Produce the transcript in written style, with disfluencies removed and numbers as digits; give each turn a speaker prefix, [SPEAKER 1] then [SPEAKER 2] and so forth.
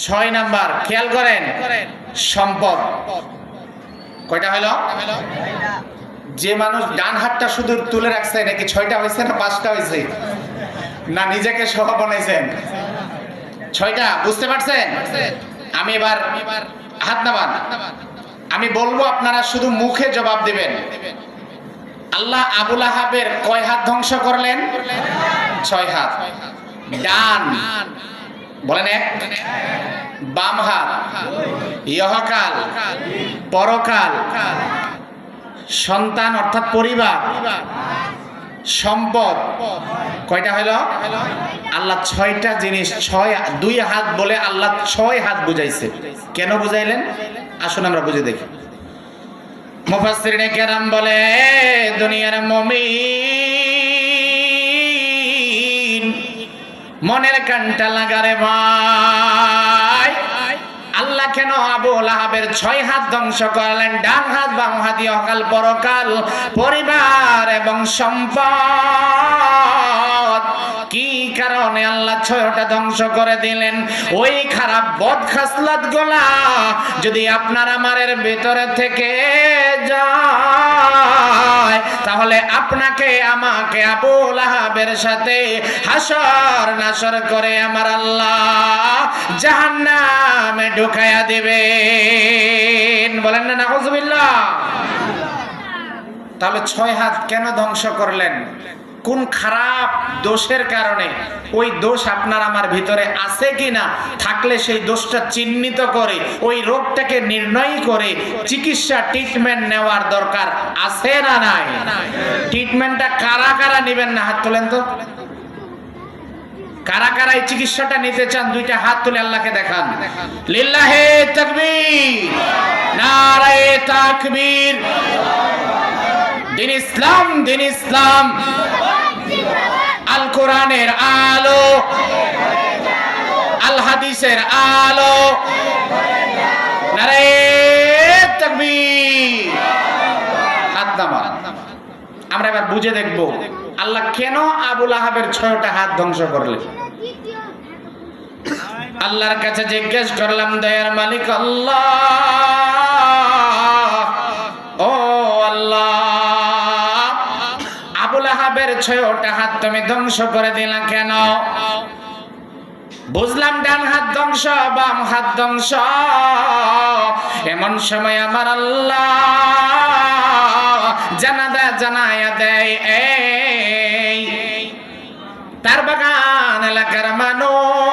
[SPEAKER 1] 6 number খেয়াল করেন, সম্পদ। কয়টা হলো? যে মানুষ ডান হাতটা শুধু তুলে রাখছে নাকি 6টা হয়েছে না 5টা হয়েছে, না নিজেকে সহ বানাইছেন? 6টা, বুঝতে পারছেন? আমি এবার হাত নামান, আমি বলবো আপনারা শুধু মুখে জবাব দিবেন। আল্লাহ আবু লাহাবের কয় হাত ধ্বংস করলেন? 6 হাত। ডান বলেন 1, বাম হাত ইহকাল পরকাল, সন্তান অর্থাৎ পরিবার, সম্পদ। কয়টা হলো? আল্লাহ 6টা জিনিস, 2 হাত বলে আল্লাহ 6 হাত বুঝাইছে। কেন বুঝাইলেন আসুন আমরা বুঝে দেখি। মুফাসসিরিনে কেরাম বলে, দুনিয়ার মুমিন মনের কানটা লাগারে ভাই, আল্লাহ কেন আবু লাহাবের 6 হাত ধ্বংস করলেন? ডান হাত বাম হাত ইহকাল পরকাল, পরিবার এবং সম্পদ। কি কারণে আল্লাহ 6টা ধ্বংস করে দিলেন? ওই খারাপ বদ খাসলাত গুলা যদি আপনার আমারের ভিতরে থেকে যায়, তাহলে আপনাকে আমাকে আবু লাহাবের সাথে হাসর নাসর করে আমার আল্লাহ জাহান্নামে ঢুকায়া দিবেন। বলেন না নাউজুবিল্লাহ। তাহলে 6 হাত কেন ধ্বংস করলেন? কোন খারাপ দোষের কারণে? ওই দোষ আপনার আমার ভিতরে আছে কিনা, থাকলে সেই দোষটা চিহ্নিত করে ওই রোগটাকে নির্ণয় করে চিকিৎসা ট্রিটমেন্ট নেওয়ার দরকার আছে না নাই? ট্রিটমেন্টটা কারা কারা নেবেন না হাত তোলেন তো। কারা কারা এই চিকিৎসাটা নিতে চান? 2টা হাত তুলে আল্লাহকে দেখান। লিল্লাহে তাকবীর, নারায়ে তাকবীর। দিন ইসলাম, দিন ইসলাম, আল কোরআনের আলো, আল হাদিসের আলো, নারায়ে তাকবীর। হাত নামান। আমরা এবার বুঝে দেখব আল্লাহ কেন আবু লাহাবের 6টা হাত ধ্বংস করলেন। আল্লাহর কাছে জিজ্ঞেস করলাম, দয়ার মালিক আল্লাহ, ও আল্লাহ, আবু লাহাবের 6টা হাত তুমি ধ্বংস করে দিলা কেন? বুঝলাম ডান হাত ধ্বংস, বাম হাত ধ্বংস। এমন সময় আমার আল্লাহ জানায়া দেয়, এই তার বাগান এলাকার মানুষ,